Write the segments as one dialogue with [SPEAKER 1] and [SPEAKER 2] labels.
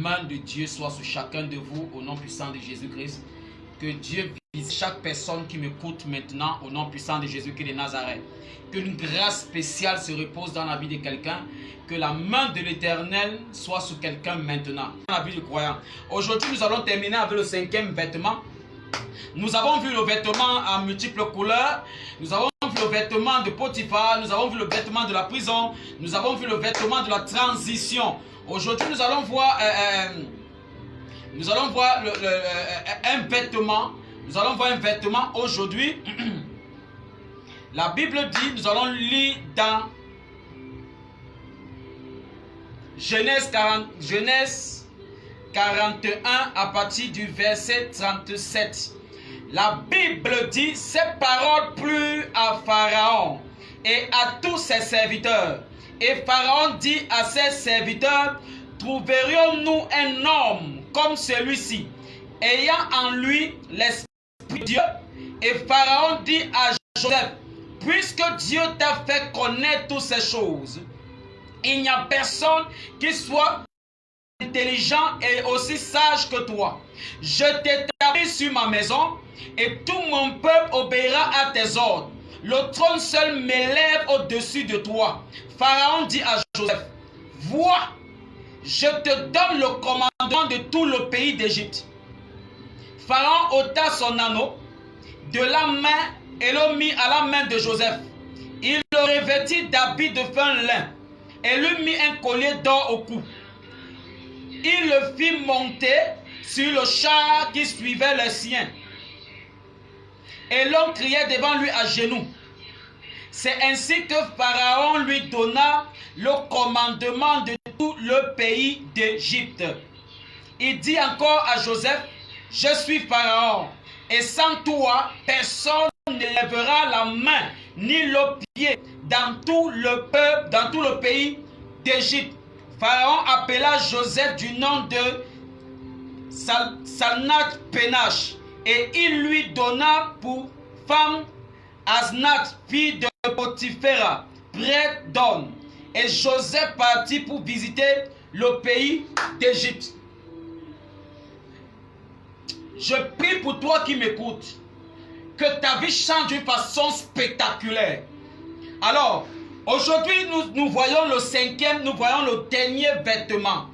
[SPEAKER 1] main de Dieu soit sur chacun de vous au nom puissant de Jésus-Christ. Que Dieu vise chaque personne qui m'écoute maintenant au nom puissant de Jésus-Christ de Nazareth. Que une grâce spéciale se repose dans la vie de quelqu'un. Que la main de l'Éternel soit sur quelqu'un maintenant. Dans la vie du croyant. Aujourd'hui, nous allons terminer avec le 5e vêtement. Nous avons vu le vêtement en multiples couleurs. Nous avons vu le vêtement de Potiphar. Nous avons vu le vêtement de la prison. Nous avons vu le vêtement de la transition. Aujourd'hui, nous allons voir un vêtement. Nous allons voir un vêtement aujourd'hui. La Bible dit, nous allons lire dans Genèse 41 à partir du verset 37. La Bible dit, ces paroles plurent à Pharaon et à tous ses serviteurs. Et Pharaon dit à ses serviteurs, trouverions-nous un homme comme celui-ci, ayant en lui l'esprit de Dieu? Et Pharaon dit à Joseph, puisque Dieu t'a fait connaître toutes ces choses, il n'y a personne qui soit intelligent et aussi sage que toi. Je t'établis sur ma maison et tout mon peuple obéira à tes ordres. Le trône seul m'élève au-dessus de toi. Pharaon dit à Joseph, vois, je te donne le commandement de tout le pays d'Égypte. Pharaon ôta son anneau de la main et le mit à la main de Joseph. Il le revêtit d'habits de fin lin et lui mit un collier d'or au cou. Il le fit monter sur le char qui suivait le sien. Et l'homme criait devant lui à genoux. C'est ainsi que Pharaon lui donna le commandement de tout le pays d'Égypte. Il dit encore à Joseph, je suis Pharaon, et sans toi, personne ne lèvera la main ni le pied dans tout le peuple, dans tout le pays d'Égypte. Pharaon appela Joseph du nom de Salnath Pénache, et il lui donna pour femme Asnath, fille de Potiphera, prêtre d'On. Et Joseph partit pour visiter le pays d'Égypte. Je prie pour toi qui m'écoutes, que ta vie change d'une façon spectaculaire. Alors, aujourd'hui, nous voyons le 5e, nous voyons le dernier vêtement.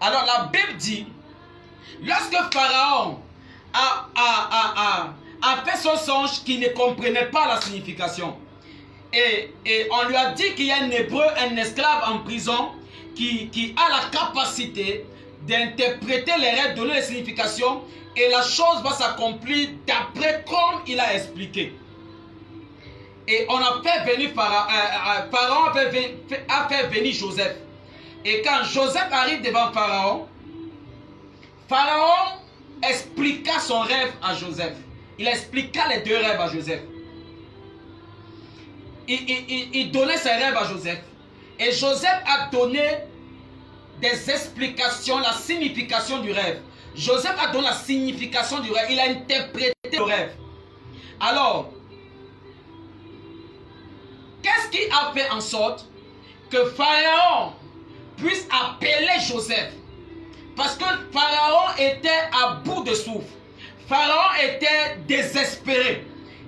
[SPEAKER 1] Alors, la Bible dit, lorsque Pharaon a fait son songe qui ne comprenait pas la signification, et on lui a dit qu'il y a un hébreu, un esclave en prison, qui a la capacité d'interpréter les rêves, donner les significations, et la chose va s'accomplir d'après comme il a expliqué. Et on a fait venir Pharaon a fait venir Joseph. Et quand Joseph arrive devant Pharaon, Pharaon expliqua son rêve à Joseph. Il expliqua les deux rêves à Joseph. Il donnait ses rêves à Joseph. Et Joseph a donné des explications, la signification du rêve. Joseph a donné la signification du rêve. Il a interprété le rêve. Alors, qu'est-ce qui a fait en sorte que Pharaon puisse appeler Joseph? Parce que Pharaon était à bout de souffle. Pharaon était désespéré.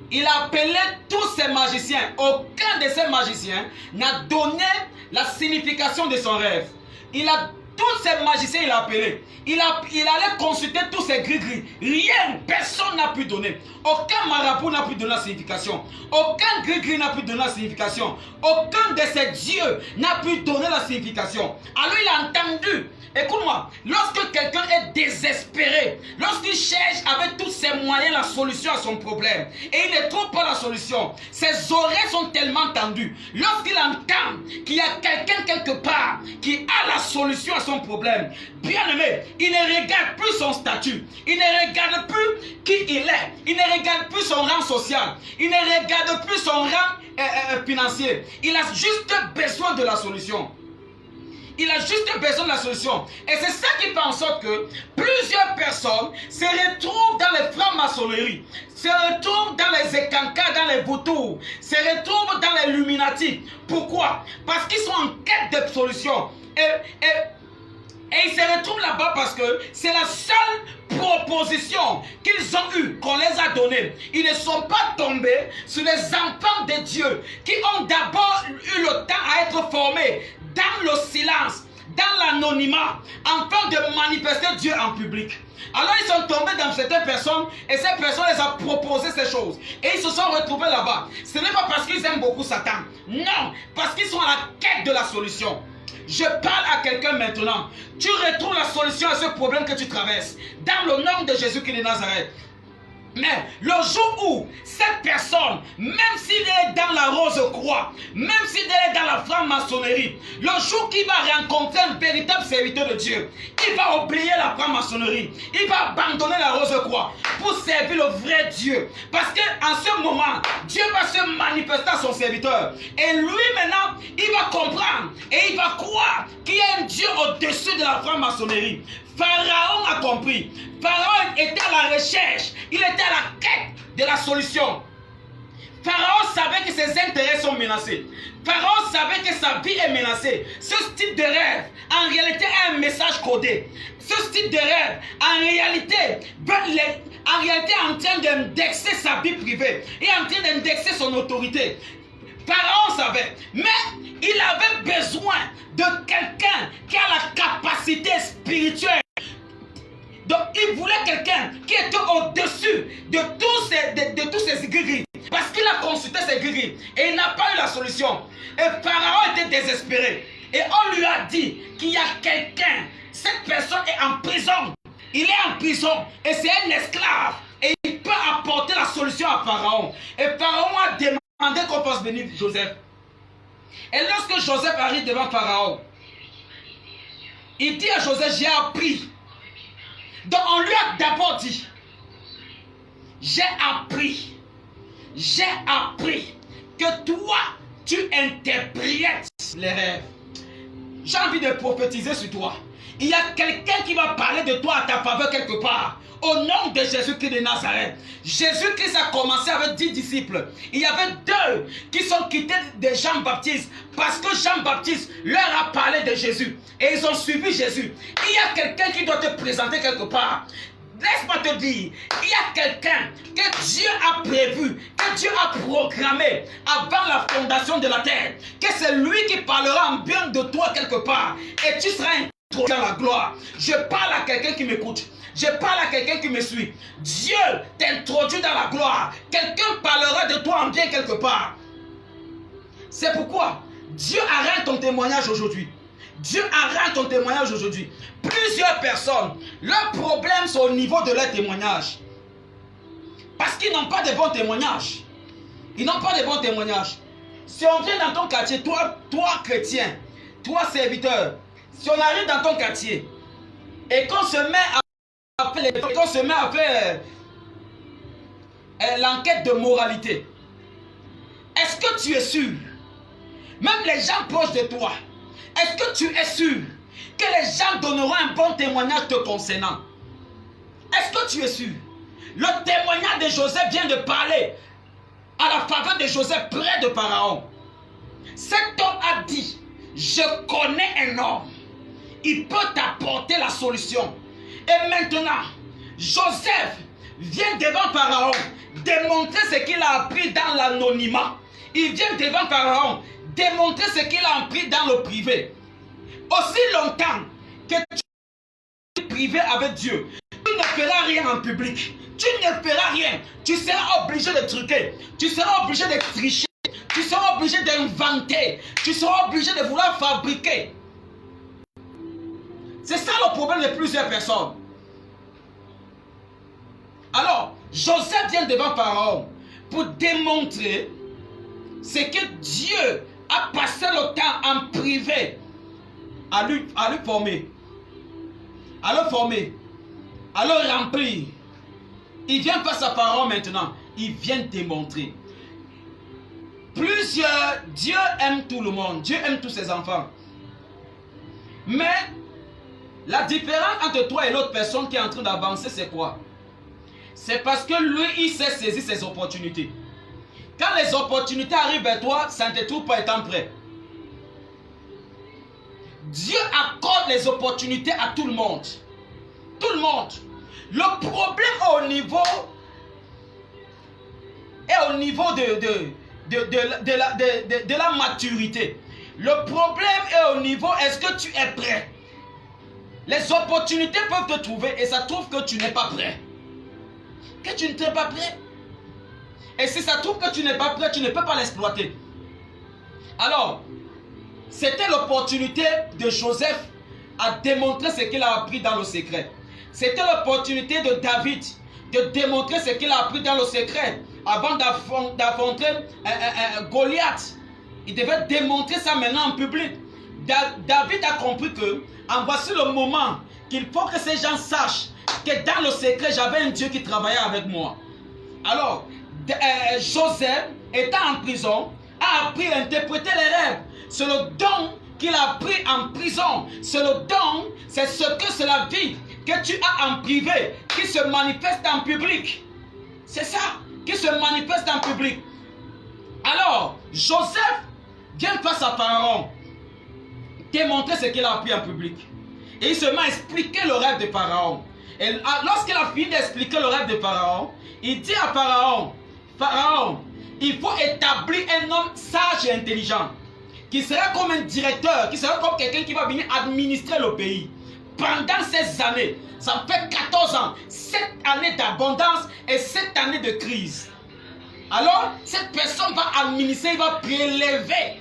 [SPEAKER 1] Il a appelé tous ses magiciens. Aucun de ces magiciens n'a donné la signification de son rêve. Tous ces magiciens, il a appelé. Il allait consulter tous ces gris-gris. Rien, personne n'a pu donner. Aucun marabout n'a pu donner la signification. Aucun gris-gris n'a pu donner la signification. Aucun de ces dieux n'a pu donner la signification. Alors il a entendu. Écoute-moi, lorsque quelqu'un est désespéré, lorsqu'il cherche avec tous ses moyens la solution à son problème, et il ne trouve pas la solution, ses oreilles sont tellement tendues. Lorsqu'il entend qu'il y a quelqu'un quelque part qui a la solution à son problème, bien aimé, il ne regarde plus son statut, il ne regarde plus qui il est, il ne regarde plus son rang social, il ne regarde plus son rang financier. Il a juste besoin de la solution. Il a juste besoin de la solution. Et c'est ça qui fait en sorte que plusieurs personnes se retrouvent dans les francs-maçonneries, se retrouvent dans les écancas, dans les vautours, se retrouvent dans les illuminati. Pourquoi? Parce qu'ils sont en quête de solution. Et Et ils se retrouvent là-bas parce que c'est la seule proposition qu'ils ont eue, qu'on les a donnée. Ils ne sont pas tombés sur les enfants de Dieu qui ont d'abord eu le temps à être formés dans le silence, dans l'anonymat, afin de manifester Dieu en public. Alors ils sont tombés dans certaines personnes et ces personnes les ont proposé ces choses. Et ils se sont retrouvés là-bas. Ce n'est pas parce qu'ils aiment beaucoup Satan. Non, parce qu'ils sont à la quête de la solution. Je parle à quelqu'un maintenant. Tu retrouves la solution à ce problème que tu traverses dans le nom de Jésus-Christ de Nazareth. Mais le jour où cette personne, même s'il est dans la rose croix, même s'il est dans la franc-maçonnerie, le jour qu'il va rencontrer un véritable serviteur de Dieu, il va oublier la franc-maçonnerie, il va abandonner la rose croix pour servir le vrai Dieu. Parce qu'en ce moment, Dieu va se manifester à son serviteur. Et lui maintenant, il va comprendre et il va croire qu'il y a un Dieu au-dessus de la franc-maçonnerie. Pharaon a compris. Pharaon était à la recherche. Il était à la quête de la solution. Pharaon savait que ses intérêts sont menacés. Pharaon savait que sa vie est menacée. Ce type de rêve, en réalité, est un message codé. Ce type de rêve, en réalité, est en train d'indexer sa vie privée. Il est en train d'indexer son autorité. Pharaon savait, mais il avait besoin de quelqu'un qui a la capacité spirituelle. Donc il voulait quelqu'un qui était au-dessus de tous ces gris. Parce qu'il a consulté ces gris et il n'a pas eu la solution. Et Pharaon était désespéré. Et on lui a dit qu'il y a quelqu'un. Cette personne est en prison. Il est en prison et c'est un esclave. Et il peut apporter la solution à Pharaon. Et Pharaon a demandé qu'on fasse venir Joseph. Et lorsque Joseph arrive devant Pharaon, il dit à Joseph, j'ai appris. Donc on lui a d'abord dit, j'ai appris que toi, tu interprètes les rêves. J'ai envie de prophétiser sur toi. Il y a quelqu'un qui va parler de toi à ta faveur quelque part. Au nom de Jésus-Christ de Nazareth. Jésus-Christ a commencé avec 10 disciples. Il y avait 2 qui sont quittés de Jean-Baptiste parce que Jean-Baptiste leur a parlé de Jésus. Et ils ont suivi Jésus. Il y a quelqu'un qui doit te présenter quelque part. Laisse-moi te dire, il y a quelqu'un que Dieu a prévu, que Dieu a programmé avant la fondation de la terre. Que c'est lui qui parlera en bien de toi quelque part. Et tu seras introduit dans la gloire. Je parle à quelqu'un qui m'écoute. Je parle à quelqu'un qui me suit. Dieu t'introduit dans la gloire. Quelqu'un parlera de toi en bien quelque part. C'est pourquoi Dieu arrête ton témoignage aujourd'hui. Dieu arrête ton témoignage aujourd'hui. Plusieurs personnes, leur problème c'est au niveau de leur témoignage. Parce qu'ils n'ont pas de bons témoignages. Ils n'ont pas de bons témoignages. Si on vient dans ton quartier, toi chrétien, toi serviteur, si on arrive dans ton quartier et qu'on se met à faire l'enquête de moralité, est-ce que tu es sûr, même les gens proches de toi, est-ce que tu es sûr que les gens donneront un bon témoignage te concernant? Est-ce que tu es sûr? Le témoignage de Joseph vient de parler à la faveur de Joseph près de Pharaon. Cet homme a dit, je connais un homme, il peut t'apporter la solution. Et maintenant, Joseph vient devant Pharaon démontrer ce qu'il a appris dans l'anonymat. Il vient devant Pharaon démontrer ce qu'il a appris dans le privé. Aussi longtemps que tu es privé avec Dieu, tu ne feras rien en public. Tu ne feras rien. Tu seras obligé de truquer. Tu seras obligé de tricher. Tu seras obligé d'inventer. Tu seras obligé de vouloir fabriquer. C'est ça le problème de plusieurs personnes. Alors, Joseph vient devant Pharaon pour démontrer ce que Dieu a passé le temps en privé à lui former, à le former, à le remplir. Il vient face à Pharaon maintenant. Il vient démontrer. Dieu aime tout le monde. Dieu aime tous ses enfants. Mais la différence entre toi et l'autre personne qui est en train d'avancer, c'est quoi? C'est parce que lui, il sait saisir ses opportunités. Quand les opportunités arrivent vers toi, ça ne te trouve pas étant prêt. Dieu accorde les opportunités à tout le monde. Tout le monde. Le problème est au niveau de la maturité. Le problème est au niveau, est-ce que tu es prêt? Les opportunités peuvent te trouver et ça trouve que tu n'es pas prêt. Que tu n'es pas prêt. Et si ça trouve que tu n'es pas prêt, tu ne peux pas l'exploiter. Alors, c'était l'opportunité de Joseph à démontrer ce qu'il a appris dans le secret. C'était l'opportunité de David de démontrer ce qu'il a appris dans le secret avant d'affronter Goliath. Il devait démontrer ça maintenant en public. David a compris que, en voici le moment qu'il faut que ces gens sachent que dans le secret, j'avais un Dieu qui travaillait avec moi. Alors, Joseph, étant en prison, a appris à interpréter les rêves. C'est le don qu'il a appris en prison. C'est le don, c'est la vie que tu as en privé, qui se manifeste en public. C'est ça, qui se manifeste en public. Alors, Joseph vient face à Pharaon, démontrer ce qu'il a appris en public. Et il se met à expliquer le rêve de Pharaon. Et lorsqu'il a fini d'expliquer le rêve de Pharaon, il dit à Pharaon, Pharaon, il faut établir un homme sage et intelligent, qui sera comme un directeur, qui sera comme quelqu'un qui va venir administrer le pays. Pendant ces années, ça fait 14 ans, 7 années d'abondance et 7 années de crise. Alors, cette personne va administrer, il va prélever.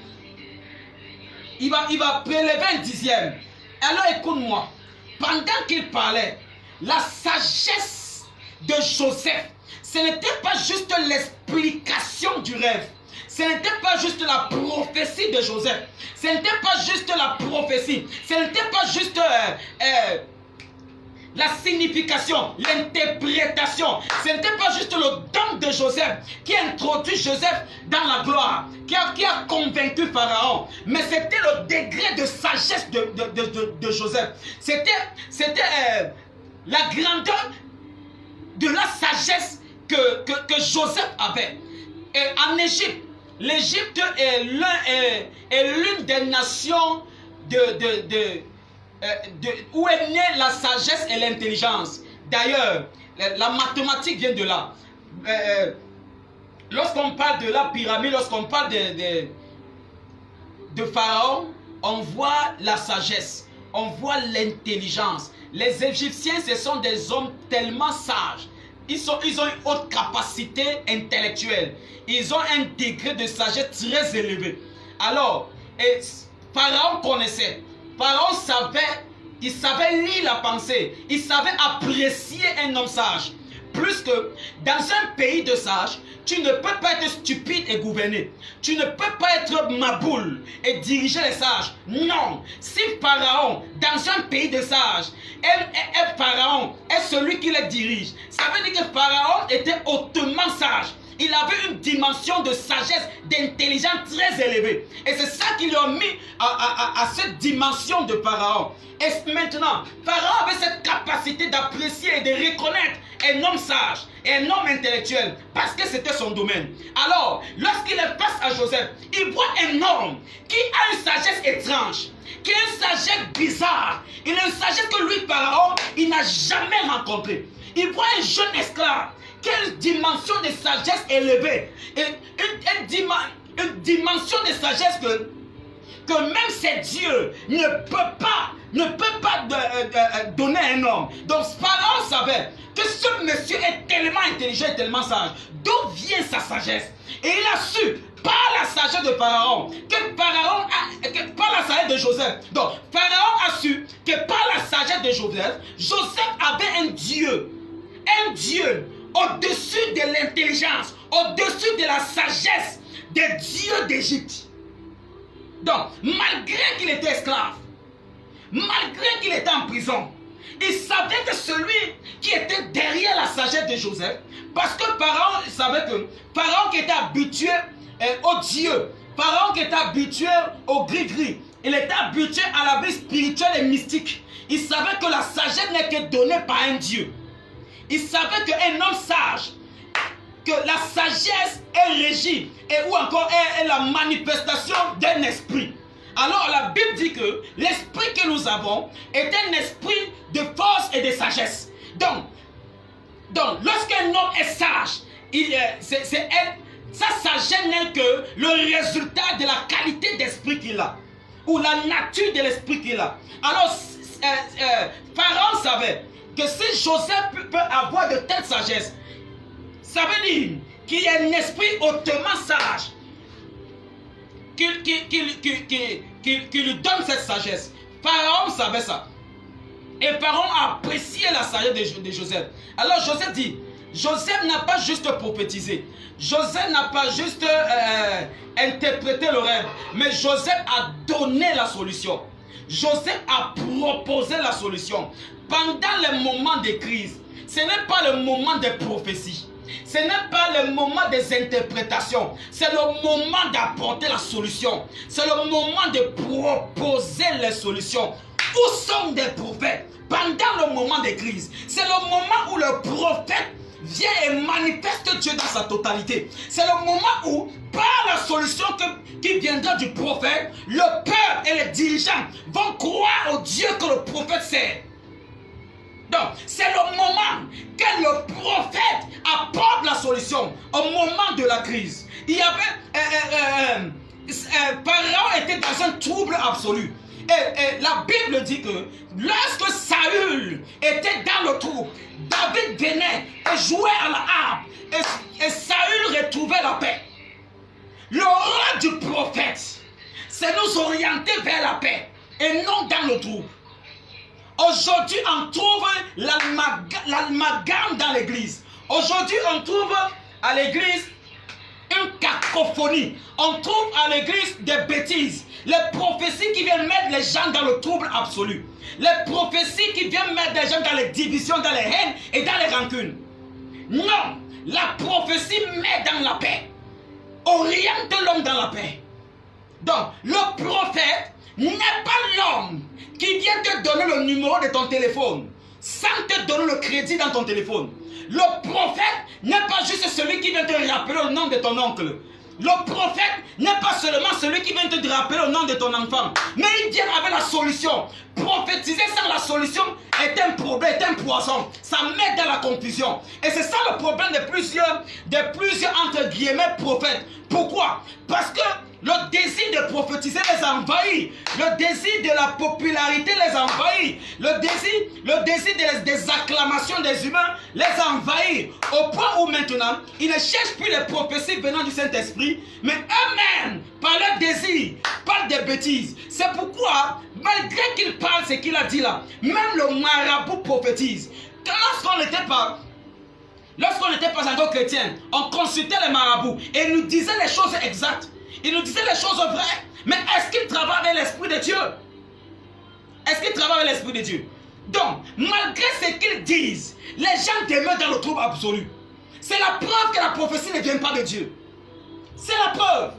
[SPEAKER 1] Il va prélever un dixième. Alors écoute-moi, pendant qu'il parlait, la sagesse de Joseph, ce n'était pas juste l'explication du rêve. Ce n'était pas juste la prophétie de Joseph. Ce n'était pas juste la prophétie. Ce n'était pas juste la signification, l'interprétation. Ce n'était pas juste le don de Joseph qui a introduit Joseph dans la gloire, qui a convaincu Pharaon. Mais c'était le degré de sagesse de Joseph. C'était la grandeur de la sagesse que Joseph avait. Et en Égypte, l'Égypte est l'une des nations où est née la sagesse et l'intelligence. D'ailleurs, la mathématique vient de là. Lorsqu'on parle de la pyramide, lorsqu'on parle de Pharaon, on voit la sagesse, on voit l'intelligence. Les Égyptiens, ce sont des hommes tellement sages. Ils ont une haute capacité intellectuelle. Ils ont un degré de sagesse très élevé. Alors, Pharaon connaissait. Pharaon il savait lire la pensée. Il savait apprécier un homme sage. Plus que dans un pays de sages, tu ne peux pas être stupide et gouverner. Tu ne peux pas être maboule et diriger les sages. Non. Si Pharaon, dans un pays de sages, Pharaon est celui qui les dirige, ça veut dire que Pharaon était hautement sage. Il avait une dimension de sagesse, d'intelligence très élevée. Et c'est ça qui lui a mis à cette dimension de Pharaon. Et maintenant, Pharaon avait cette capacité d'apprécier et de reconnaître un homme sage et un homme intellectuel parce que c'était son domaine. Alors, lorsqu'il est face à Joseph, il voit un homme qui a une sagesse étrange, qui a une sagesse bizarre. Il a une sagesse que lui, Pharaon, il n'a jamais rencontrée. Il voit un jeune esclave. Quelle dimension de sagesse élevée. Et une dimension de sagesse que même ces dieux ne peuvent pas donner à un homme. Donc Pharaon savait que ce monsieur est tellement intelligent et tellement sage. D'où vient sa sagesse? Et il a su, par la sagesse de Pharaon, par la sagesse de Joseph. Donc Pharaon a su que par la sagesse de Joseph, Joseph avait un Dieu au-dessus de l'intelligence, au-dessus de la sagesse des dieux d'Égypte. Donc, malgré qu'il était esclave, malgré qu'il était en prison, il savait que celui qui était derrière la sagesse de Joseph, parce que Pharaon savait que Pharaon qui était habitué aux dieux, Pharaon qui était habitué au gris-gris, il était habitué à la vie spirituelle et mystique. Il savait que la sagesse n'est que donnée par un Dieu. Il savait qu'un homme sage, que la sagesse est régie, et ou encore est la manifestation d'un esprit. Alors la Bible dit que l'esprit que nous avons est un esprit de force et de sagesse. Donc lorsqu'un homme est sage, sa sagesse n'est que le résultat de la qualité d'esprit qu'il a, ou la nature de l'esprit qu'il a. Alors Pharaon savait que si Joseph peut avoir de telle sagesse, ça veut dire qu'il y a un esprit hautement sage qui lui donne cette sagesse. Pharaon savait ça. Et Pharaon a apprécié la sagesse de Joseph. Alors Joseph dit, Joseph n'a pas juste prophétisé. Joseph n'a pas juste interprété le rêve. Mais Joseph a donné la solution. Joseph a proposé la solution. Pendant les moments de crise, ce n'est pas le moment des prophéties. Ce n'est pas le moment des interprétations. C'est le moment d'apporter la solution. C'est le moment de proposer les solutions. Où sont des prophètes pendant le moment de crise? C'est le moment où le prophète vient et manifeste Dieu dans sa totalité. C'est le moment où, par la solution qui viendra du prophète, le peuple et les dirigeants vont croire au Dieu que le prophète sert. Donc, c'est le moment que le prophète apporte la solution au moment de la crise. Il y avait... Pharaon était dans un trouble absolu. Et la Bible dit que lorsque Saül était dans le trouble, David venait et jouait à la harpe. Et Saül retrouvait la paix. Le rôle du prophète, c'est nous orienter vers la paix et non dans le trouble. Aujourd'hui, on trouve l'amalgame dans l'église. Aujourd'hui, on trouve à l'église une cacophonie. On trouve à l'église des bêtises. Les prophéties qui viennent mettre les gens dans le trouble absolu. Les prophéties qui viennent mettre les gens dans les divisions, dans les haines et dans les rancunes. Non, la prophétie met dans la paix. Oriente l'homme dans la paix. Donc, le prophète n'est pas l'homme qui vient te donner le numéro de ton téléphone sans te donner le crédit dans ton téléphone. Le prophète n'est pas juste celui qui vient te rappeler le nom de ton oncle. Le prophète n'est pas seulement celui qui vient te rappeler le nom de ton enfant, mais il vient avec la solution. Prophétiser sans la solution est un problème, est un poison. Ça met dans la confusion. Et c'est ça le problème de plusieurs entre guillemets prophètes. Pourquoi? Parce que le désir de prophétiser les envahit. Le désir de la popularité les envahit. Le désir des acclamations des humains les envahit. Au point où maintenant, ils ne cherchent plus les prophéties venant du Saint-Esprit, mais eux-mêmes, par leur désir, parlent des bêtises. C'est pourquoi, malgré qu'il parle ce qu'il a dit là, même le marabout prophétise. Lorsqu'on n'était pas encore chrétien, on consultait les marabouts et ils nous disaient les choses exactes. Ils nous disaient les choses vraies. Mais est-ce qu'ils travaillent avec l'Esprit de Dieu? Est-ce qu'ils travaillent avec l'Esprit de Dieu? Donc, malgré ce qu'ils disent, les gens demeurent dans le trouble absolu. C'est la preuve que la prophétie ne vient pas de Dieu. C'est la preuve.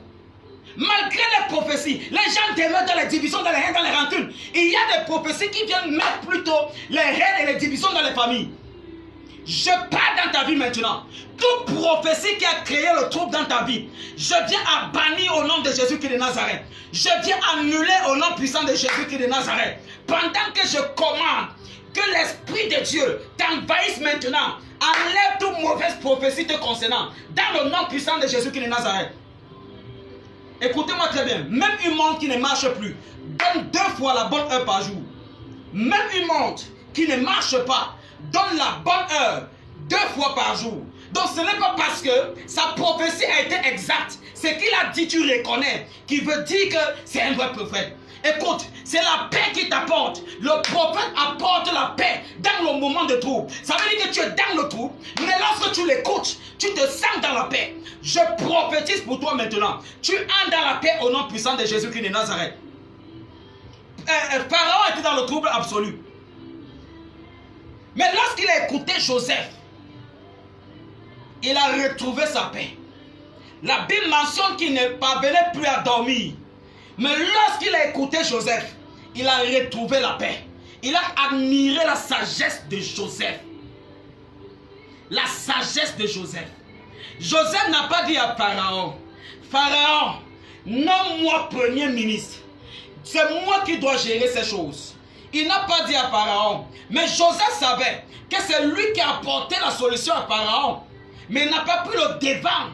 [SPEAKER 1] Malgré les prophéties, les gens demeurent dans les divisions, dans les haines, dans les rancunes. Il y a des prophéties qui viennent mettre plutôt les haines et les divisions dans les familles. Je parle dans ta vie maintenant. Toute prophétie qui a créé le trouble dans ta vie, je viens à bannir au nom de Jésus-Christ de Nazareth. Je viens annuler au nom puissant de Jésus-Christ de Nazareth. Pendant que je commande que l'Esprit de Dieu t'envahisse maintenant, enlève toute mauvaise prophétie te concernant, dans le nom puissant de Jésus-Christ de Nazareth. Écoutez-moi très bien. Même une montre qui ne marche plus donne 2 fois la bonne heure par jour. Même une montre qui ne marche pas donne la bonne heure 2 fois par jour. Donc ce n'est pas parce que sa prophétie a été exacte. Ce qu'il a dit, tu reconnais, qui veut dire que c'est un vrai prophète. Écoute, c'est la paix qui t'apporte. Le prophète apporte la paix dans le moment de trouble. Ça veut dire que tu es dans le trouble, mais lorsque tu l'écoutes, tu te sens dans la paix. Je prophétise pour toi maintenant. Tu entres dans la paix au nom puissant de Jésus-Christ de Nazareth. Pharaon était dans le trouble absolu. Mais lorsqu'il a écouté Joseph, il a retrouvé sa paix. La Bible mentionne qu'il ne parvenait plus à dormir. Mais lorsqu'il a écouté Joseph, il a retrouvé la paix. Il a admiré la sagesse de Joseph. La sagesse de Joseph. Joseph n'a pas dit à Pharaon, Pharaon, nomme-moi premier ministre. c'est moi qui dois gérer ces choses. Il n'a pas dit à Pharaon. Mais Joseph savait que c'est lui qui a apporté la solution à Pharaon. Mais il n'a pas pris le devant.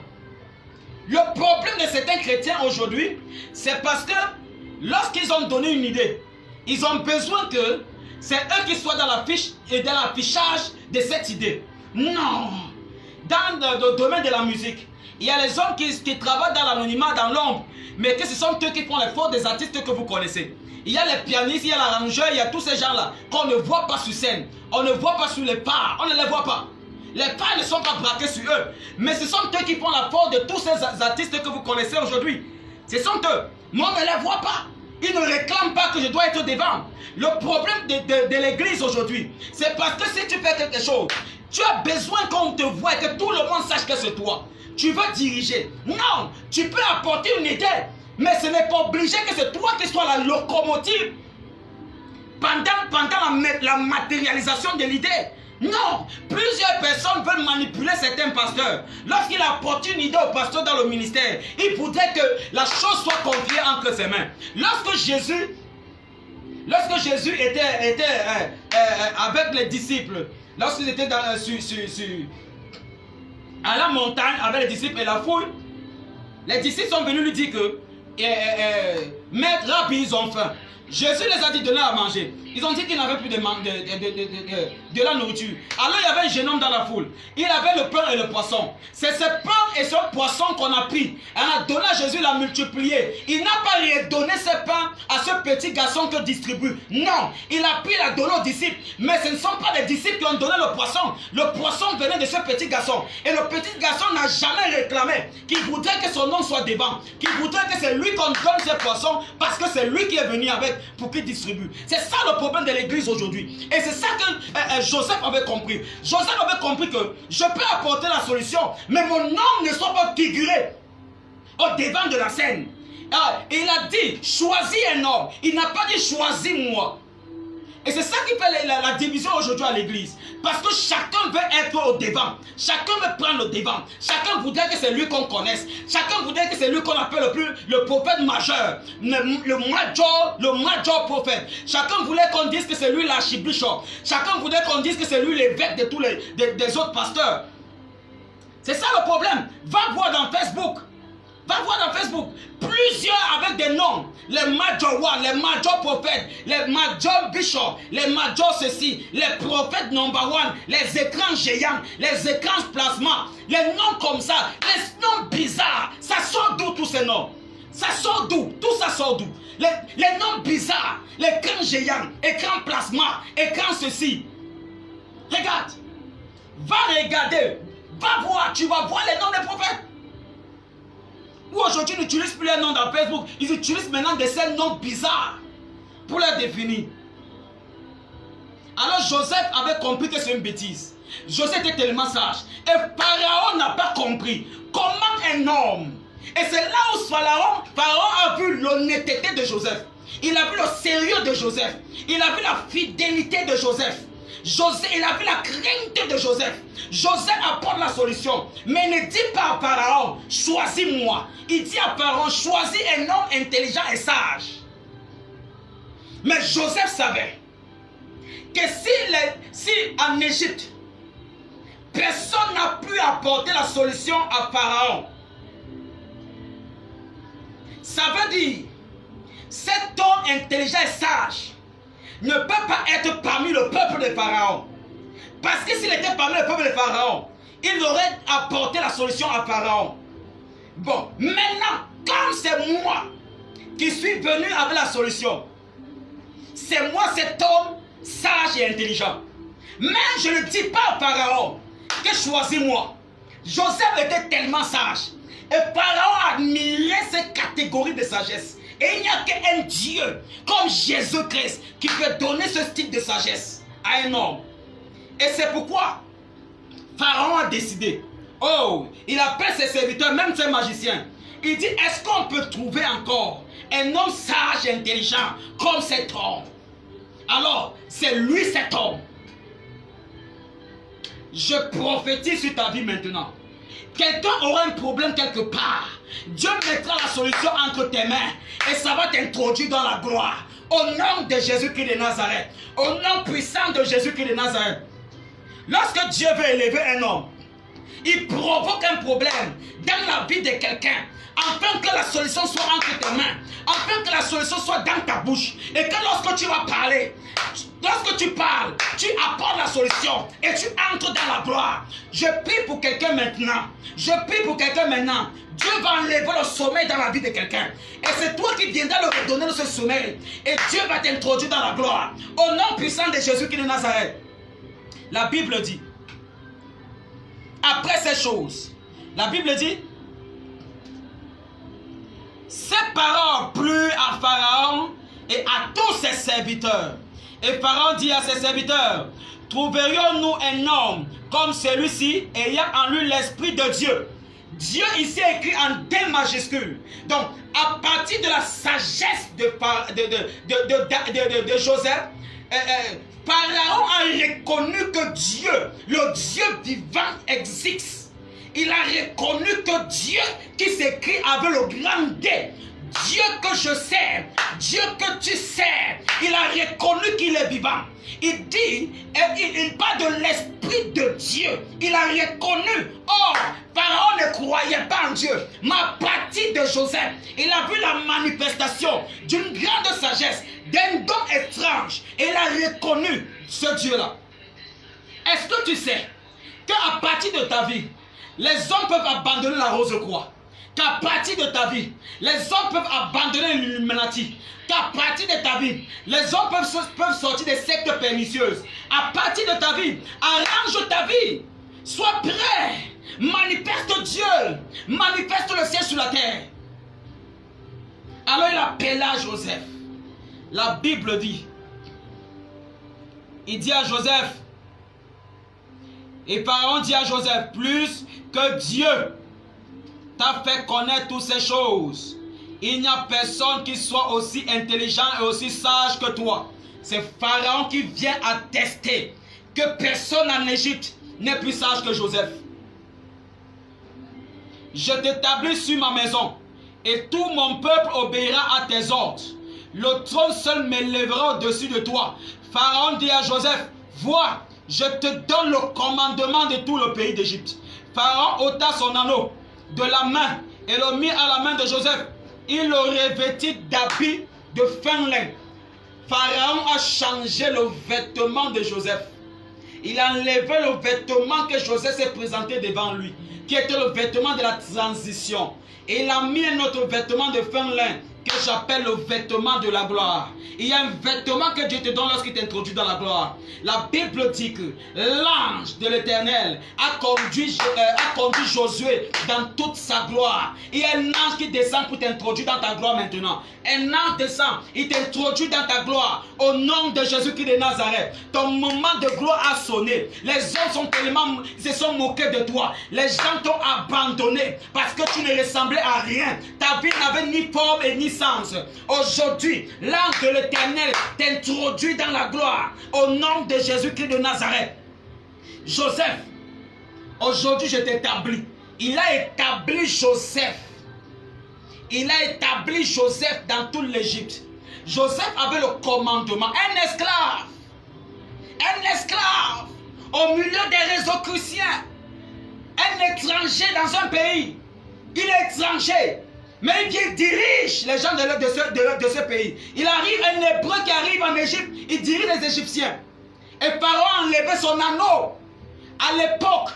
[SPEAKER 1] Le problème de certains chrétiens aujourd'hui, c'est parce que lorsqu'ils ont donné une idée, ils ont besoin que c'est eux qui soient dans la fiche et dans l'affichage de cette idée. Non. Dans le domaine de la musique, il y a les hommes qui travaillent dans l'anonymat, dans l'ombre, mais que ce sont eux qui font les fautes des artistes que vous connaissez. Il y a les pianistes, il y a l'arrangeur, il y a tous ces gens-là qu'on ne voit pas sur scène. On ne voit pas sur les pas, on ne les voit pas. Les pas ne sont pas braqués sur eux. Mais ce sont eux qui font la faute de tous ces artistes que vous connaissez aujourd'hui. Ce sont eux. Moi, on ne les voit pas. Ils ne réclament pas que je dois être devant. Le problème de l'église aujourd'hui, c'est parce que si tu fais quelque chose, tu as besoin qu'on te voie et que tout le monde sache que c'est toi. Tu veux diriger. Non, tu peux apporter une idée. Mais ce n'est pas obligé que c'est toi qui sois la locomotive pendant la matérialisation de l'idée. Non, plusieurs personnes veulent manipuler certains pasteurs. Lorsqu'il apporte une idée au pasteur dans le ministère, il voudrait que la chose soit confiée entre ses mains. Lorsque Jésus était avec les disciples, lorsqu'il était à la montagne avec les disciples et la foule, les disciples sont venus lui dire que Maître, Rabbi, ils ont faim. Jésus les a dit de donner à manger. Ils ont dit qu'ils n'avaient plus de la nourriture. Alors il y avait un jeune homme dans la foule. Il avait le pain et le poisson. C'est ce pain et ce poisson qu'on a pris. On a donné à Jésus, l'a multiplié. Il n'a pas redonné ce pain à ce petit garçon que distribue. Non, il a pris la donné aux disciples. Mais ce ne sont pas les disciples qui ont donné le poisson. Le poisson venait de ce petit garçon. Et le petit garçon n'a jamais réclamé qu'il voudrait que son nom soit devant. Qu'il voudrait que c'est lui qu'on donne ce poisson parce que c'est lui qui est venu avec pour qu'il distribue. C'est ça le problème de l'église aujourd'hui. Et c'est ça que Joseph avait compris. Joseph avait compris que je peux apporter la solution, mais mon nom ne soit pas figuré au devant de la scène. Il a dit, choisis un homme. Il n'a pas dit, choisis-moi. Et c'est ça qui fait la division aujourd'hui à l'église. Parce que chacun veut être au devant. Chacun veut prendre le devant. Chacun voudrait que c'est lui qu'on connaisse. Chacun voudrait que c'est lui qu'on appelle le prophète majeur. Le major prophète. Chacun voulait qu'on dise que c'est lui l'archibishop. Chacun voudrait qu'on dise que c'est lui l'évêque de tous des autres pasteurs. C'est ça le problème. Va voir dans Facebook. Va voir dans Facebook. Plusieurs avec des noms. Les major one, les major prophètes, les major bishops, les major ceci, les prophètes number one, les écrans géants, les écrans plasma, les noms comme ça, les noms bizarres. Ça sort d'où tous ces noms? Ça sort d'où? Tout ça sort d'où? Les noms bizarres, l'écran géant, écran plasma, écran ceci. Regarde. Va regarder. Va voir. Tu vas voir les noms des prophètes. Ou aujourd'hui, ils n'utilisent plus les noms dans Facebook. Ils utilisent maintenant des noms bizarres pour les définir. Alors Joseph avait compris que c'est une bêtise. Joseph était tellement sage. Et Pharaon n'a pas compris. Comment un homme? Et c'est là où Pharaon a vu l'honnêteté de Joseph. Il a vu le sérieux de Joseph. Il a vu la fidélité de Joseph. Il a vu la crainte de Joseph. Joseph apporte la solution. Mais ne dit pas à Pharaon, choisis-moi. Il dit à Pharaon, choisis un homme intelligent et sage. Mais Joseph savait que si en Égypte, personne n'a pu apporter la solution à Pharaon, ça veut dire, cet homme intelligent et sage ne peut pas être parmi le peuple de Pharaon. Parce que s'il était parmi le peuple de Pharaon, il aurait apporté la solution à Pharaon. Bon, maintenant, comme c'est moi qui suis venu avec la solution, c'est moi cet homme sage et intelligent. Mais je ne dis pas à Pharaon que choisis-moi. Joseph était tellement sage. Et Pharaon admirait ces catégories de sagesse. Et il n'y a qu'un Dieu comme Jésus-Christ qui peut donner ce type de sagesse à un homme. Et c'est pourquoi Pharaon a décidé. Oh, il appelle ses serviteurs, même ses magiciens. Il dit, est-ce qu'on peut trouver encore un homme sage et intelligent comme cet homme? Alors, c'est lui cet homme. Je prophétise sur ta vie maintenant. quelqu'un aura un problème quelque part, Dieu mettra la solution entre tes mains et ça va t'introduire dans la gloire. Au nom de Jésus-Christ de Nazareth, au nom puissant de Jésus-Christ de Nazareth. Lorsque Dieu veut élever un homme, il provoque un problème dans la vie de quelqu'un, afin que la solution soit entre tes mains, afin que la solution soit dans ta bouche, et que lorsque tu vas parler, lorsque tu parles, tu apportes la solution et tu entres dans la gloire. Je prie pour quelqu'un maintenant. Je prie pour quelqu'un maintenant. Dieu va enlever le sommeil dans la vie de quelqu'un. Et c'est toi qui viendras le redonner de ce sommeil. Et Dieu va t'introduire dans la gloire. Au nom puissant de Jésus-Christ de Nazareth. La Bible dit, après ces choses, la Bible dit, ces paroles plut à Pharaon et à tous ses serviteurs. Et Pharaon dit à ses serviteurs, trouverions-nous un homme comme celui-ci ayant en lui l'esprit de Dieu? Dieu ici est écrit en D majuscule. Donc, à partir de la sagesse de Joseph, Pharaon a reconnu que Dieu, le Dieu vivant, existe. Il a reconnu que Dieu qui s'écrit avec le grand D, Dieu que je sers, Dieu que tu sers, il a reconnu qu'il est vivant. Il dit, il parle de l'Esprit de Dieu. Il a reconnu. Or, Pharaon ne croyait pas en Dieu. Mais à partir de Joseph, il a vu la manifestation d'une grande sagesse, d'un don étrange. Et il a reconnu ce Dieu-là. Est-ce que tu sais qu'à partir de ta vie, les hommes peuvent abandonner la rose croix? Qu'à partir de ta vie, les hommes peuvent abandonner l'Illuminati. Qu'à partir de ta vie, les hommes peuvent sortir des sectes pernicieuses. À partir de ta vie, arrange ta vie. Sois prêt. Manifeste Dieu. Manifeste le ciel sur la terre. Alors il appela Joseph. La Bible dit, il dit à Joseph, et Pharaon dit à Joseph, plus que Dieu t'a fait connaître toutes ces choses, il n'y a personne qui soit aussi intelligent et aussi sage que toi. C'est Pharaon qui vient attester que personne en Égypte n'est plus sage que Joseph. Je t'établis sur ma maison et tout mon peuple obéira à tes ordres. Le trône seul m'élèvera au-dessus de toi. Pharaon dit à Joseph, vois, je te donne le commandement de tout le pays d'Égypte. Pharaon ôta son anneau de la main et le mit à la main de Joseph. Il le revêtit d'habits de fin lin. Pharaon a changé le vêtement de Joseph. Il a enlevé le vêtement que Joseph s'est présenté devant lui, qui était le vêtement de la transition. Et il a mis un autre vêtement de fin lin que j'appelle le vêtement de la gloire. Il y a un vêtement que Dieu te donne lorsqu'il t'introduit dans la gloire. La Bible dit que l'ange de l'Éternel a conduit Josué dans toute sa gloire. Il y a un ange qui descend pour t'introduire dans ta gloire maintenant. Un ange descend, il t'introduit dans ta gloire. Au nom de Jésus-Christ de Nazareth, ton moment de gloire a sonné. Les hommes se sont moqués de toi. Les gens t'ont abandonné parce que tu ne ressemblais à rien. Ta vie n'avait ni forme et ni sens. Aujourd'hui, l'ange de l'Éternel t'introduit dans la gloire. Au nom de Jésus-Christ de Nazareth. Joseph, aujourd'hui je t'établis. Il a établi Joseph. Il a établi Joseph dans toute l'Égypte. Joseph avait le commandement. Un esclave. Un esclave. Au milieu des réseaux chrétiens. Un étranger dans un pays. Il est étranger. Mais il dirige les gens de ce pays. Il arrive, un hébreu qui arrive en Égypte, il dirige les Égyptiens. Et Pharaon a enlevé son anneau. À l'époque,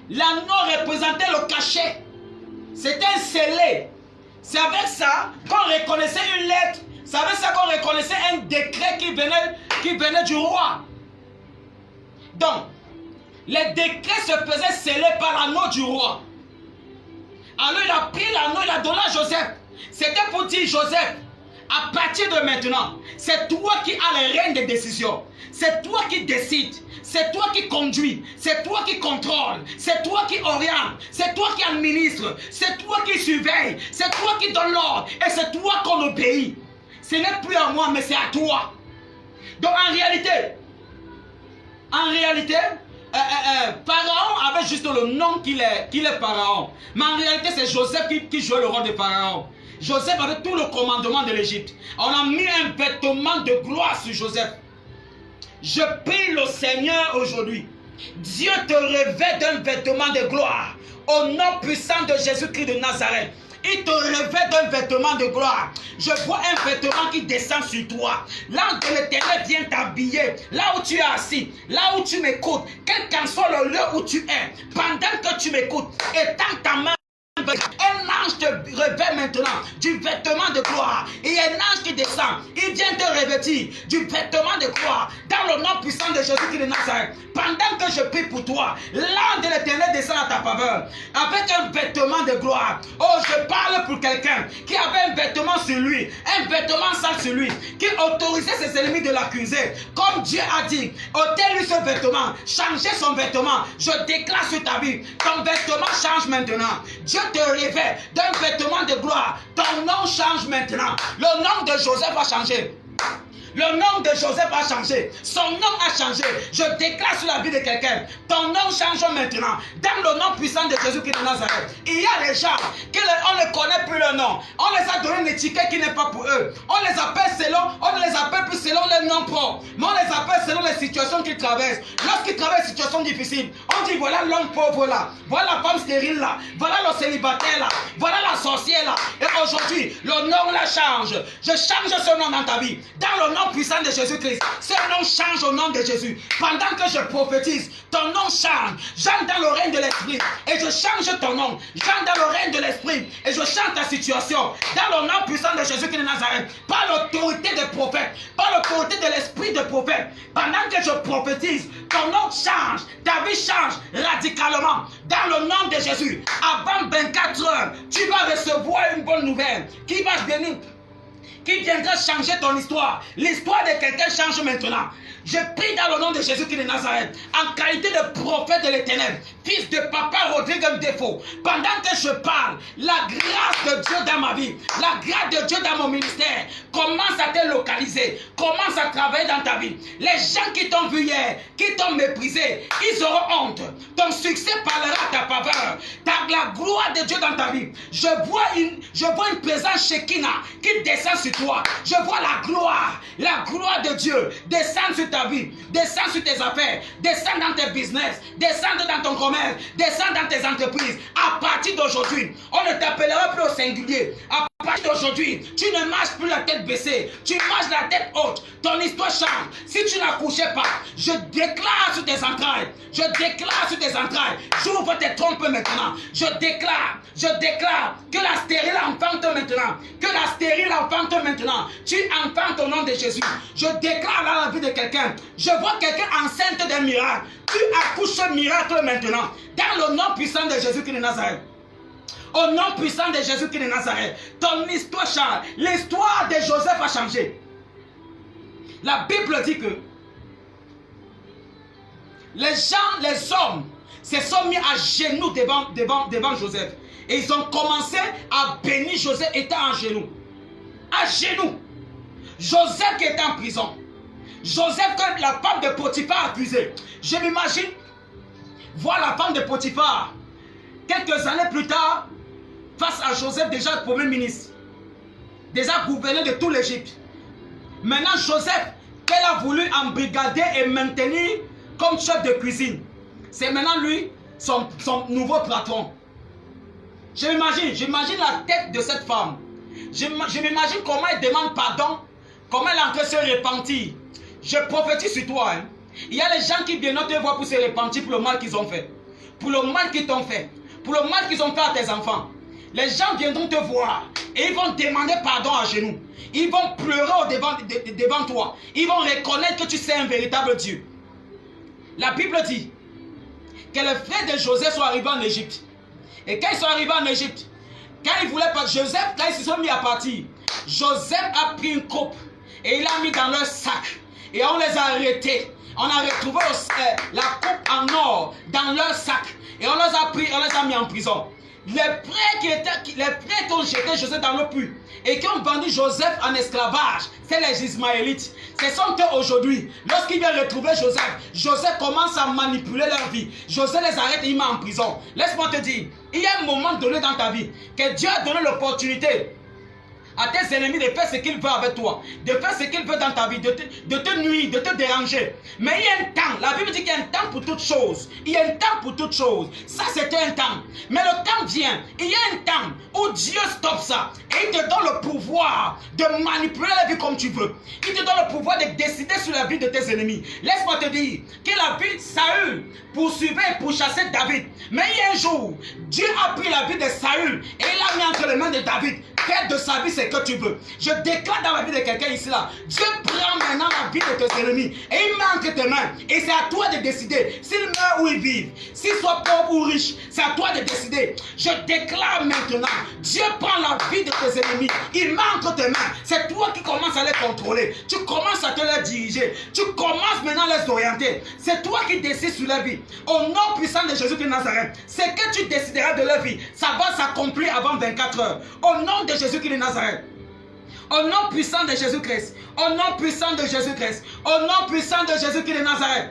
[SPEAKER 1] l'anneau représentait le cachet. C'était un scellé. C'est avec ça qu'on reconnaissait une lettre. C'est avec ça qu'on reconnaissait un décret qui venait du roi. Donc, les décrets se faisaient sceller par l'anneau du roi. Alors il a pris l'anneau, il a donné à Joseph. C'était pour dire, Joseph, à partir de maintenant, c'est toi qui as les rênes de décision. C'est toi qui décides. C'est toi qui conduis. C'est toi qui contrôle. C'est toi qui oriente. C'est toi qui administre. C'est toi qui surveille. C'est toi qui donne l'ordre. Et c'est toi qu'on obéit. Ce n'est plus à moi, mais c'est à toi. Donc en réalité, Pharaon avait juste le nom qu'il est Pharaon. Mais en réalité, c'est Joseph qui jouait le rôle de Pharaon. Joseph avait tout le commandement de l'Égypte. On a mis un vêtement de gloire sur Joseph. Je prie le Seigneur aujourd'hui. Dieu te revêt d'un vêtement de gloire. Au nom puissant de Jésus-Christ de Nazareth. Il te revêt d'un vêtement de gloire. Je vois un vêtement qui descend sur toi. Là où l'Éternel vient t'habiller. Là où tu es assis. Là où tu m'écoutes. Quel qu'en soit le lieu où tu es. Pendant que tu m'écoutes. Étends ta main. Un ange te revêt maintenant du vêtement de gloire. Et un ange qui descend, il vient te revêtir du vêtement de gloire dans le nom puissant de Jésus-Christ de Nazareth. Pendant que je prie pour toi, l'ange de l'Éternel descend à ta faveur avec un vêtement de gloire. Oh, je parle pour quelqu'un qui avait un vêtement sur lui, un vêtement sale sur lui, qui autorisait ses ennemis de l'accuser. Comme Dieu a dit, ôtez-lui ce vêtement, changez son vêtement. Je déclare sur ta vie, ton vêtement change maintenant. Dieu te revêt d'un vêtement de gloire. Ton nom change maintenant. Le nom de Joseph a changé. Le nom de Joseph a changé. Son nom a changé. Je déclare sur la vie de quelqu'un. Ton nom change maintenant. Dans le nom puissant de Jésus-Christ de Nazareth. Il y a des gens on ne connaît plus le nom. On les a donné une étiquette qui n'est pas pour eux. On les appelle selon, on ne les appelle plus selon les noms propres. Mais on les appelle selon les situations qu'ils traversent. Lorsqu'ils traversent des situations difficiles, on dit voilà l'homme pauvre là. Voilà la femme stérile là. Voilà le célibataire là. Voilà la sorcière là. Et aujourd'hui, le nom la change. Je change ce nom dans ta vie. Dans le nom puissant de Jésus-Christ. Ce nom change au nom de Jésus. Pendant que je prophétise, ton nom change. J'entre dans le règne de l'esprit et je change ton nom. J'entre dans le règne de l'esprit et je change ta situation. Dans le nom puissant de Jésus-Christ de Nazareth. Par l'autorité des prophètes. Par l'autorité de l'esprit de prophète. Pendant que je prophétise, ton nom change. Ta vie change radicalement. Dans le nom de Jésus. Avant 24 heures, tu vas recevoir une bonne nouvelle qui va venir, qui viendra changer ton histoire. L'histoire de quelqu'un change maintenant. Je prie dans le nom de Jésus-Christ de Nazareth, en qualité de prophète de l'Éternel, fils de papa Rodrigue Défaut. Pendant que je parle, la grâce de Dieu dans ma vie, la grâce de Dieu dans mon ministère, commence à te localiser, commence à travailler dans ta vie. Les gens qui t'ont vu hier, qui t'ont méprisé, ils auront honte. Ton succès parlera à ta faveur. La gloire de Dieu dans ta vie. Je vois une présence Shekinah qui descend sur toi. Je vois la gloire de Dieu descendre sur ta vie, descendre sur tes affaires, descendre dans tes business, descendre dans ton commerce, descendre dans tes entreprises. À partir d'aujourd'hui, on ne t'appellera plus au singulier. À partir d'aujourd'hui, tu ne marches plus la tête baissée, tu marches la tête haute. Ton histoire change. Si tu n'accouchais pas, je déclare sur tes entrailles, j'ouvre tes trompes maintenant. Je déclare que la stérile enfante maintenant, tu enfantes au nom de Jésus. Je déclare dans la vie de quelqu'un, je vois quelqu'un enceinte d'un miracle. Tu accouches ce miracle maintenant, dans le nom puissant de Jésus-Christ de Nazareth. Au nom puissant de Jésus-Christ de Nazareth, ton histoire change. L'histoire de Joseph a changé. La Bible dit que les hommes se sont mis à genoux devant Joseph. Et ils ont commencé à bénir Joseph étant en genoux. À genoux. Joseph qui était en prison. Joseph que la femme de Potiphar a accusé. Je m'imagine voir la femme de Potiphar quelques années plus tard face à Joseph, déjà premier ministre, déjà gouverneur de tout l'Égypte. Maintenant Joseph qu'elle a voulu embrigader et maintenir comme chef de cuisine. C'est maintenant lui son nouveau patron. J'imagine la tête de cette femme. Je m'imagine comment elle demande pardon, comment elle est en train de se repentir. Je prophétise sur toi. Il y a les gens qui viennent te voir pour se repentir pour le mal qu'ils ont fait. Pour le mal qu'ils t'ont fait. Pour le mal qu'ils ont fait à tes enfants. Les gens viendront te voir et ils vont demander pardon à genoux. Ils vont pleurer devant toi. Ils vont reconnaître que tu sais un véritable Dieu. La Bible dit que les frères de Joseph sont arrivés en Égypte. Et quand ils sont arrivés en Égypte, quand ils voulaient pas, Joseph, quand ils se sont mis à partir, Joseph a pris une coupe et il l'a mis dans leur sac. Et on les a arrêtés. On a retrouvé la coupe en or dans leur sac. Et on les a pris, on les a mis en prison. Les frères qui ont jeté Joseph dans le puits et qui ont vendu Joseph en esclavage, c'est les Ismaélites. Ce sont eux aujourd'hui. Lorsqu'ils viennent retrouver Joseph, Joseph commence à manipuler leur vie. Joseph les arrête et il met en prison. Laisse-moi te dire, il y a un moment donné dans ta vie que Dieu a donné l'opportunité à tes ennemis de faire ce qu'il veut avec toi, de faire ce qu'il veut dans ta vie, de te nuire, de te déranger. Mais il y a un temps, la Bible dit qu'il y a un temps pour toutes choses. Il y a un temps pour toutes choses. Ça, c'était un temps. Mais le temps vient. Il y a un temps où Dieu stoppe ça. Et il te donne le pouvoir de manipuler la vie comme tu veux. Il te donne le pouvoir de décider sur la vie de tes ennemis. Laisse-moi te dire que la vie, Saül poursuivait et pourchassait David. Mais il y a un jour, Dieu a pris la vie de Saül et il l'a mis entre les mains de David. Fais de sa vie ce que tu veux. Je déclare dans la vie de quelqu'un ici là. Dieu prend maintenant la vie de tes ennemis et il met entre tes mains. Et c'est à toi de décider s'ils meurent ou ils vivent. S'ils soient pauvres ou riches, c'est à toi de décider. Je déclare maintenant, Dieu prend la vie de tes ennemis. Il met entre tes mains. C'est toi qui commences à les contrôler. Tu commences à te les diriger. Tu commences maintenant à les orienter. C'est toi qui décides sur leur vie. Au nom puissant de Jésus de Nazareth, ce que tu décideras de leur vie, ça va s'accomplir avant 24 heures. Au nom de Jésus de Nazareth. Au nom puissant de Jésus-Christ. Au nom puissant de Jésus-Christ. Au nom puissant de Jésus de Nazareth.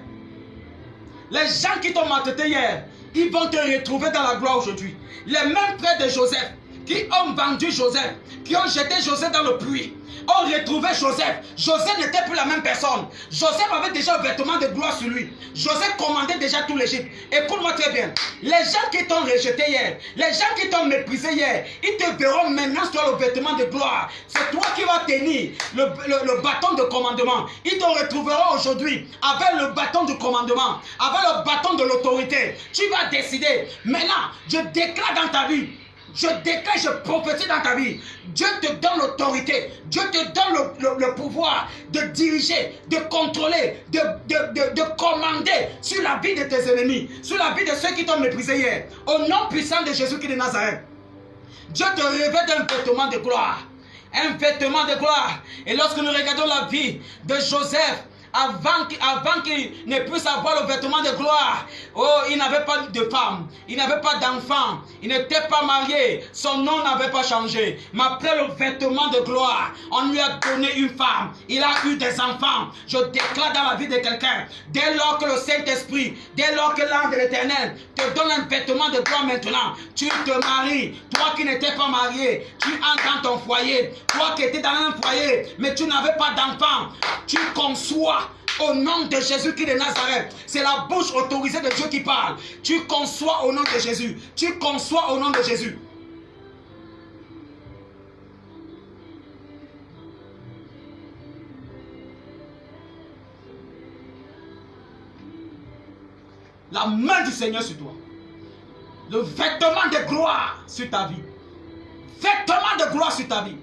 [SPEAKER 1] Les gens qui t'ont maltraité hier, ils vont te retrouver dans la gloire aujourd'hui. Les mêmes frères de Joseph qui ont vendu Joseph, qui ont jeté Joseph dans le puits, ont retrouvé Joseph. Joseph n'était plus la même personne. Joseph avait déjà un vêtement de gloire sur lui. Joseph commandait déjà tout l'Égypte. Écoute-moi très bien. Les gens qui t'ont rejeté hier, les gens qui t'ont méprisé hier, ils te verront maintenant sur le vêtement de gloire. C'est toi qui vas tenir le bâton de commandement. Ils te retrouveront aujourd'hui avec le bâton du commandement, avec le bâton de l'autorité. Tu vas décider. Maintenant, je déclare dans ta vie, je déclare, je prophétise dans ta vie. Dieu te donne l'autorité. Dieu te donne le pouvoir de diriger, de contrôler, de commander sur la vie de tes ennemis, sur la vie de ceux qui t'ont méprisé hier. Au nom puissant de Jésus-Christ de Nazareth, Dieu te revêt d'un vêtement de gloire. Un vêtement de gloire. Et lorsque nous regardons la vie de Joseph, avant qu'il ne puisse avoir le vêtement de gloire, oh, il n'avait pas de femme, il n'avait pas d'enfant, il n'était pas marié, son nom n'avait pas changé. Mais après le vêtement de gloire, on lui a donné une femme, il a eu des enfants. Je déclare dans la vie de quelqu'un, dès lors que le Saint-Esprit, dès lors que l'ange de l'Éternel te donne un vêtement de gloire maintenant, tu te maries, toi qui n'étais pas marié, tu entres dans ton foyer, toi qui étais dans un foyer, mais tu n'avais pas d'enfant, tu conçois. Au nom de Jésus-Christ de Nazareth, c'est la bouche autorisée de Dieu qui parle. Tu conçois au nom de Jésus. Tu conçois au nom de Jésus. La main du Seigneur sur toi. Le vêtement de gloire sur ta vie. Vêtement de gloire sur ta vie.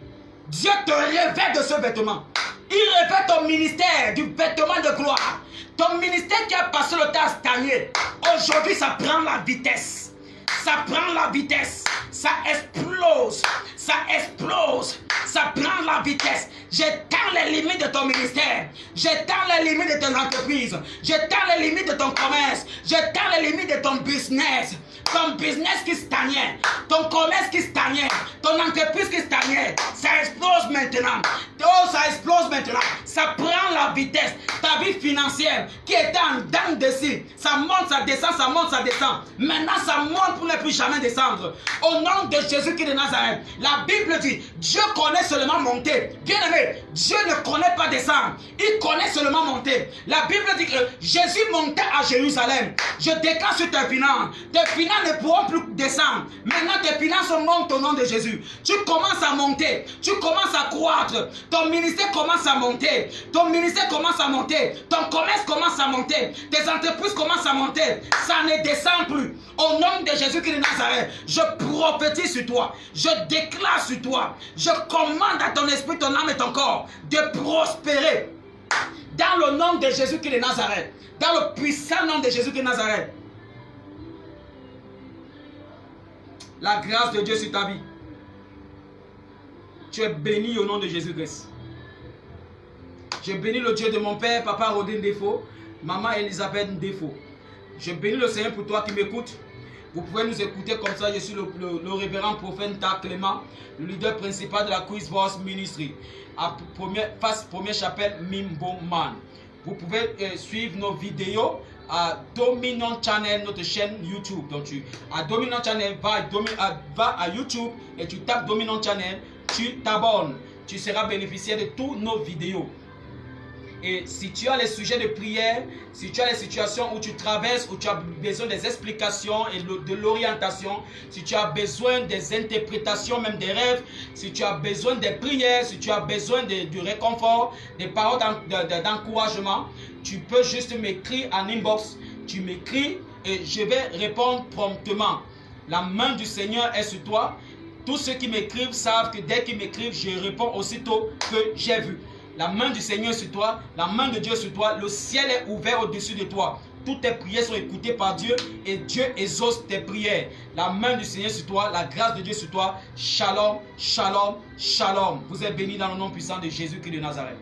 [SPEAKER 1] Dieu te revêt de ce vêtement. Il revêt ton ministère du vêtement de gloire. Ton ministère qui a passé le temps à stagner. Aujourd'hui, ça prend la vitesse. Ça prend la vitesse. Ça explose. Ça explose. Ça prend la vitesse. J'étends les limites de ton ministère. J'étends les limites de ton entreprise. J'étends les limites de ton commerce. J'étends les limites de ton business. Ton business qui stagnait, ton commerce qui stagnait, ton entreprise qui stagnait, ça explose maintenant. Oh, ça explose maintenant. Ça prend la vitesse. Ta vie financière qui était en dents dessus, ça monte, ça descend, ça monte, ça descend. Maintenant, ça monte pour ne plus jamais descendre. Au nom de Jésus-Christ de Nazareth, la Bible dit, Dieu connaît seulement monter. Bien aimé, Dieu ne connaît pas descendre. Il connaît seulement monter. La Bible dit que Jésus montait à Jérusalem. Je déclare sur tes finances ne pourront plus descendre. Maintenant, tes finances montent au nom de Jésus. Tu commences à monter. Tu commences à croître. Ton ministère commence à monter. Ton ministère commence à monter. Ton commerce commence à monter. Tes entreprises commencent à monter. Ça ne descend plus. Au nom de Jésus-Christ de Nazareth, je prophétise sur toi. Je déclare sur toi. Je commande à ton esprit, ton âme et ton corps de prospérer. Dans le nom de Jésus-Christ de Nazareth. Dans le puissant nom de Jésus-Christ de Nazareth. La grâce de Dieu sur ta vie. Tu es béni au nom de Jésus-Christ. Je bénis le Dieu de mon père, papa Rodin Défaut, maman Elisabeth Défaut. Je bénis le Seigneur pour toi qui m'écoutes. Vous pouvez nous écouter comme ça. Je suis le révérend prophète Clément, le leader principal de la Quiz Boss Ministry. Face première chapelle Mimboman. Vous pouvez suivre nos vidéos à Dominant Channel, notre chaîne YouTube. Donc à Dominant Channel, va à YouTube et tu tapes Dominant Channel, tu t'abonnes. Tu seras bénéficiaire de tous nos vidéos. Et si tu as les sujets de prière, si tu as les situations où tu traverses, où tu as besoin des explications et de l'orientation, si tu as besoin des interprétations, même des rêves, si tu as besoin des prières, si tu as besoin du réconfort, des paroles d'encouragement, tu peux juste m'écrire en inbox. Tu m'écris et je vais répondre promptement. La main du Seigneur est sur toi. Tous ceux qui m'écrivent savent que dès qu'ils m'écrivent, je réponds aussitôt que j'ai vu. La main du Seigneur sur toi, la main de Dieu sur toi, le ciel est ouvert au-dessus de toi. Toutes tes prières sont écoutées par Dieu et Dieu exauce tes prières. La main du Seigneur sur toi, la grâce de Dieu sur toi. Shalom, shalom, shalom. Vous êtes bénis dans le nom puissant de Jésus-Christ de Nazareth.